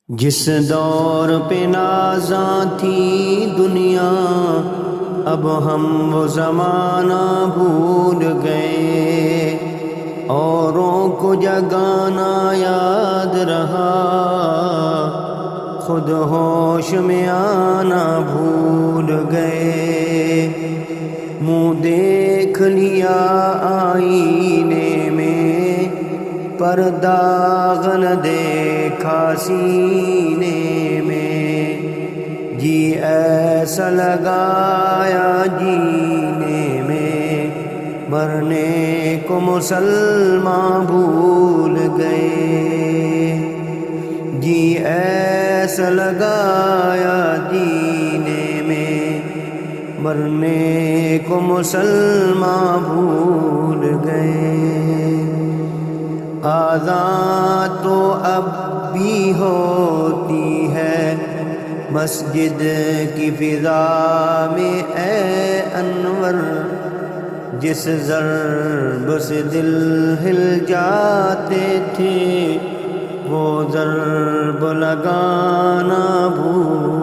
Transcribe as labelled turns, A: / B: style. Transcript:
A: جس دور پہ نازاں تھی دنیا، اب ہم وہ زمانہ بھول گئے۔ اوروں کو جگانا یاد رہا، خود ہوش میں آنا بھول گئے۔ منہ دیکھ لیا آئینے میں، پر داغ نہ دیکھا سینے میں۔ جی ایسا لگایا جینے میں، مرنے کو مسلمان بھول گئے۔ جی ایسا لگایا جینے میں، مرنے کو مسلمان بھول گئے۔ آذان تو اب بھی ہوتی ہے مسجد کی فضا میں، اے انور جس ضرب سے دل ہل جاتے تھے، وہ ضرب لگانا بھول